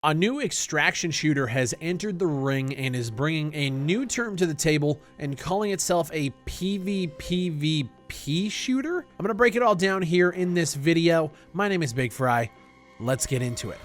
A new extraction shooter has entered the ring and is bringing a new term to the table and calling itself a PvPvP shooter. I'm gonna break it all down here in this video. My name is BigfryTV. Let's get into it.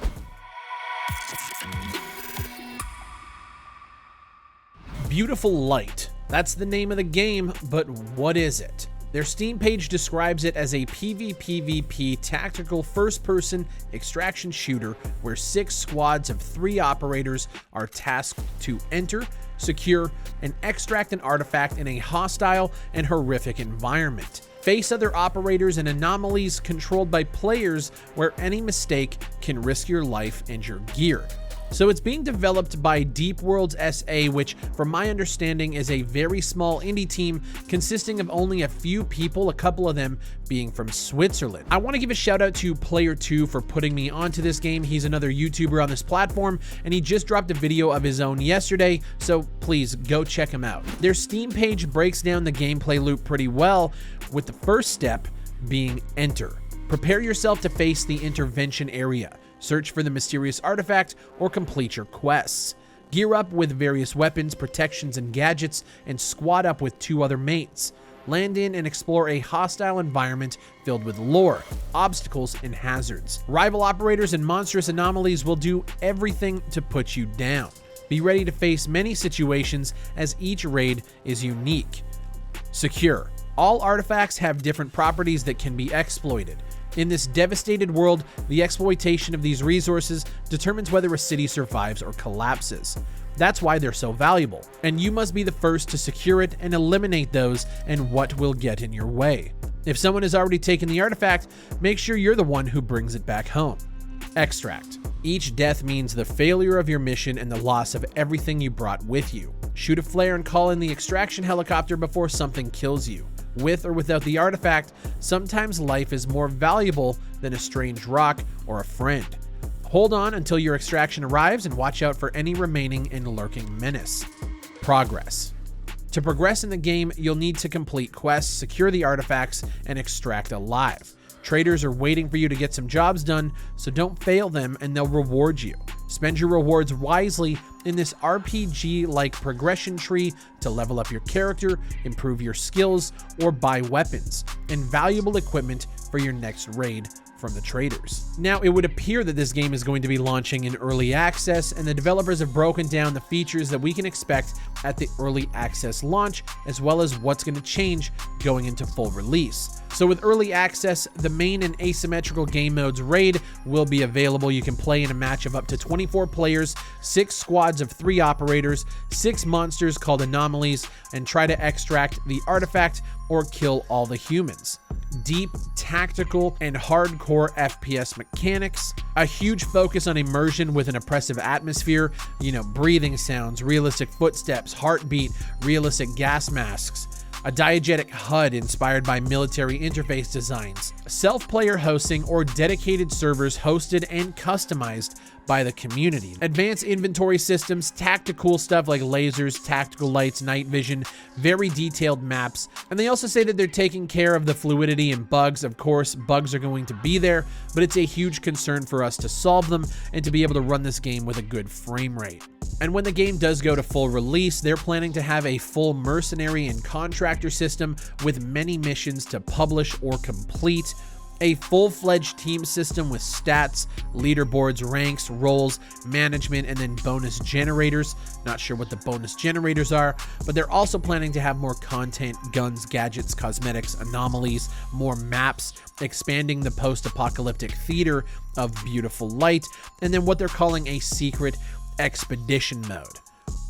Beautiful Light. That's the name of the game, but what is it? Their Steam page describes it as a PvPvP tactical first-person extraction shooter where 6 squads of 3 operators are tasked to enter, secure, and extract an artifact in a hostile and horrific environment. Face other operators and anomalies controlled by players where any mistake can risk your life and your gear. So it's being developed by Deep Worlds SA, which from my understanding is a very small indie team consisting of only a few people, a couple of them being from Switzerland. I want to give a shout out to Player2 for putting me onto this game. He's another YouTuber on this platform and he just dropped a video of his own yesterday, so please go check him out. Their Steam page breaks down the gameplay loop pretty well, with the first step being Enter. Prepare yourself to face the intervention area. Search for the mysterious artifact, or complete your quests. Gear up with various weapons, protections, and gadgets, and squad up with 2 other mates. Land in and explore a hostile environment filled with lore, obstacles, and hazards. Rival operators and monstrous anomalies will do everything to put you down. Be ready to face many situations, as each raid is unique. Secure. All artifacts have different properties that can be exploited. In this devastated world, the exploitation of these resources determines whether a city survives or collapses. That's why they're so valuable, and you must be the first to secure it and eliminate those and what will get in your way. If someone has already taken the artifact, make sure you're the one who brings it back home. Extract. Each death means the failure of your mission and the loss of everything you brought with you. Shoot a flare and call in the extraction helicopter before something kills you. With or without the artifact, sometimes life is more valuable than a strange rock or a friend. Hold on until your extraction arrives and watch out for any remaining and lurking menace. Progress. To progress in the game, you'll need to complete quests, secure the artifacts, and extract alive. Traders are waiting for you to get some jobs done, so don't fail them and they'll reward you. Spend your rewards wisely in this RPG-like progression tree to level up your character, improve your skills, or buy weapons and valuable equipment for your next raid from the traders. Now, it would appear that this game is going to be launching in early access, and the developers have broken down the features that we can expect at the early access launch, as well as what's going to change going into full release. So with early access, the main and asymmetrical game modes raid will be available. You can play in a match of up to 24 players, 6 squads of 3 operators, 6 monsters called anomalies, and try to extract the artifact or kill all the humans. Deep, tactical, and hardcore FPS mechanics, a huge focus on immersion with an oppressive atmosphere, breathing sounds, realistic footsteps, heartbeat, realistic gas masks, a diegetic HUD inspired by military interface designs, self-player hosting or dedicated servers hosted and customized by the community, advanced inventory systems, tactical stuff like lasers, tactical lights, night vision, very detailed maps, and they also say that they're taking care of the fluidity and bugs. Of course, bugs are going to be there, but it's a huge concern for us to solve them and to be able to run this game with a good frame rate. And when the game does go to full release, they're planning to have a full mercenary and contractor system with many missions to publish or complete, a full-fledged team system with stats, leaderboards, ranks, roles, management, and then bonus generators. Not sure what the bonus generators are, but they're also planning to have more content, guns, gadgets, cosmetics, anomalies, more maps, expanding the post-apocalyptic theater of Beautiful Light, and then what they're calling a secret expedition mode.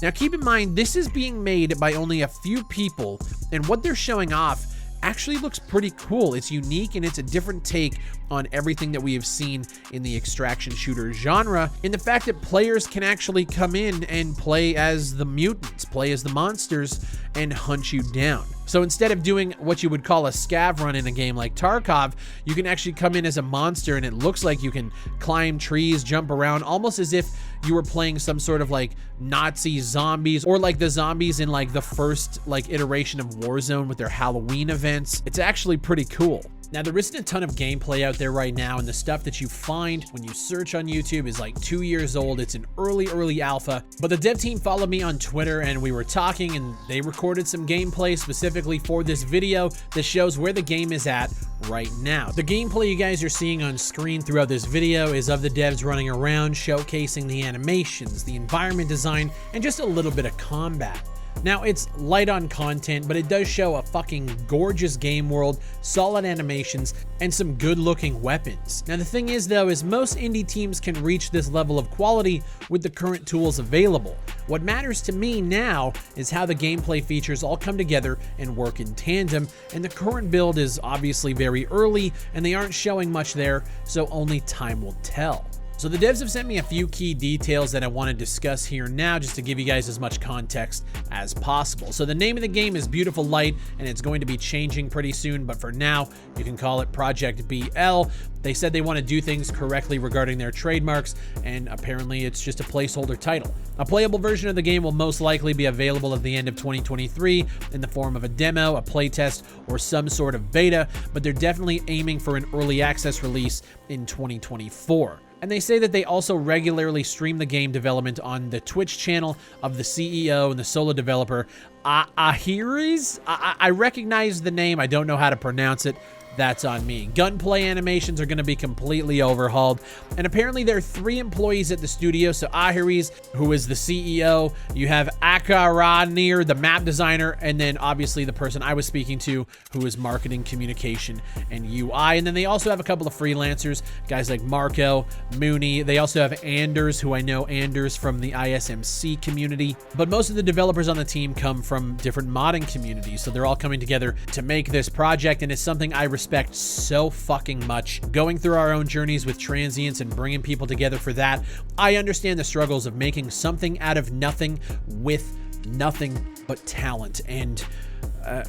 Now keep in mind, this is being made by only a few people, and what they're showing off actually looks pretty cool. It's unique and it's a different take on everything that we have seen in the extraction shooter genre, in the fact that players can actually come in and play as the mutants, play as the monsters, and hunt you down. So instead of doing what you would call a scav run in a game like Tarkov, you can actually come in as a monster, and it looks like you can climb trees, jump around, almost as if you were playing some sort of like Nazi zombies, or like the zombies in like the first iteration of Warzone with their Halloween events. It's actually pretty cool. Now, there isn't a ton of gameplay out there right now, and the stuff that you find when you search on YouTube is like 2 years old. It's an early alpha, but the dev team followed me on Twitter and we were talking, and they recorded some gameplay specifically for this video that shows where the game is at right now. The gameplay you guys are seeing on screen throughout this video is of the devs running around, showcasing the animations, the environment design, and just a little bit of combat. Now, it's light on content, but it does show a fucking gorgeous game world, solid animations, and some good looking weapons. Now, the thing is though, is most indie teams can reach this level of quality with the current tools available. What matters to me now is how the gameplay features all come together and work in tandem, and the current build is obviously very early and they aren't showing much there, so only time will tell. So the devs have sent me a few key details that I want to discuss here now, just to give you guys as much context as possible. So the name of the game is Beautiful Light, and it's going to be changing pretty soon, but for now, you can call it Project BL. They said they want to do things correctly regarding their trademarks, and apparently it's just a placeholder title. A playable version of the game will most likely be available at the end of 2023 in the form of a demo, a playtest, or some sort of beta, but they're definitely aiming for an early access release in 2024. And they say that they also regularly stream the game development on the Twitch channel of the CEO and the solo developer, Ahiris? I recognize the name, I don't know how to pronounce it. That's on me. Gunplay animations are going to be completely overhauled, and apparently there are 3 employees at the studio. So Ahiris, who is the CEO, you have Akaranir, the map designer, and then obviously the person I was speaking to, who is marketing, communication, and UI. And then they also have a couple of freelancers, guys like Marco, Mooney. They also have Anders, who I know Anders from the ISMC community. But most of the developers on the team come from different modding communities, so they're all coming together to make this project, and it's something I respect so fucking much. Going through our own journeys with transients and bringing people together for that, I understand the struggles of making something out of nothing with nothing but talent, and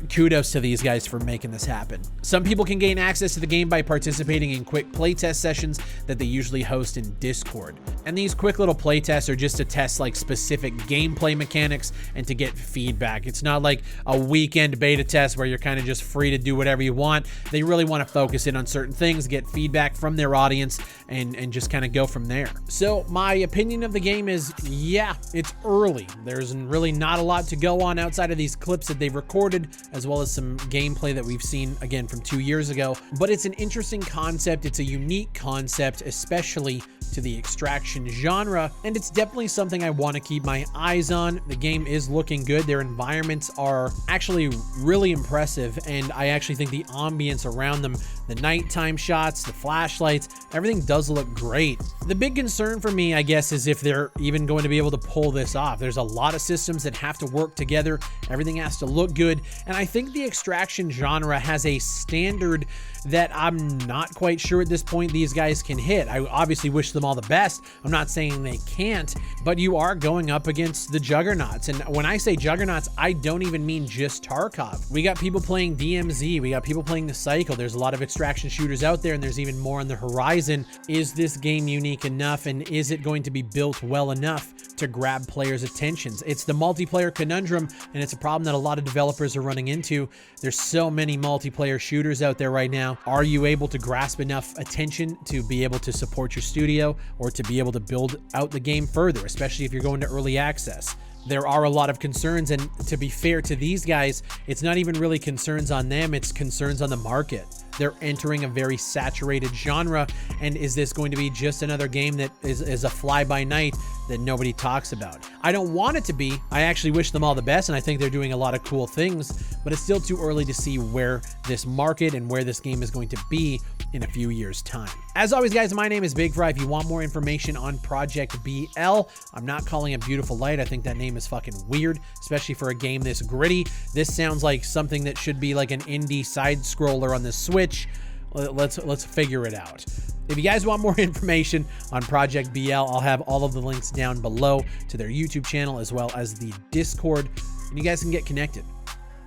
kudos to these guys for making this happen. Some people can gain access to the game by participating in quick playtest sessions that they usually host in Discord. And these quick little playtests are just to test like specific gameplay mechanics and to get feedback. It's not like a weekend beta test where you're kind of just free to do whatever you want. They really want to focus in on certain things, get feedback from their audience, and just kind of go from there. So my opinion of the game is, yeah, it's early. There's really not a lot to go on outside of these clips that they've recorded, as well as some gameplay that we've seen again from 2 years ago. But it's an interesting concept. It's a unique concept, especially to the extraction genre, and it's definitely something I want to keep my eyes on. The game is looking good. Their environments are actually really impressive, and I actually think the ambience around them, the nighttime shots, the flashlights, everything does look great. The big concern for me, I guess, is if they're even going to be able to pull this off. There's a lot of systems that have to work together. Everything has to look good, and I think the extraction genre has a standard that I'm not quite sure at this point these guys can hit. I obviously wish them all the best. I'm not saying they can't, but you are going up against the juggernauts. And when I say juggernauts, I don't even mean just Tarkov. We got people playing DMZ. We got people playing the Cycle. There's a lot of extraction shooters out there, and there's even more on the horizon. Is this game unique enough, and is it going to be built well enough to grab players' attentions? It's the multiplayer conundrum, and it's a problem that a lot of developers are running into. There's so many multiplayer shooters out there right now. Are you able to grasp enough attention to be able to support your studio or to be able to build out the game further, especially if you're going to early access? There are a lot of concerns, and to be fair to these guys, it's not even really concerns on them, it's concerns on the market. They're entering a very saturated genre, and is this going to be just another game that is a fly-by-night that nobody talks about? I don't want it to be. I actually wish them all the best, and I think they're doing a lot of cool things, but it's still too early to see where this market and where this game is going to be in a few years' time. As always, guys, my name is BigFry. If you want more information on Project BL, I'm not calling it Beautiful Light. I think that name is fucking weird, especially for a game this gritty. This sounds like something that should be like an indie side scroller on the Switch. Let's figure it out. If you guys want more information on Project BL, I'll have all of the links down below to their YouTube channel as well as the Discord, and you guys can get connected.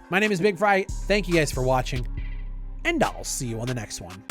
My name is BigFry. Thank you guys for watching, and I'll see you on the next one.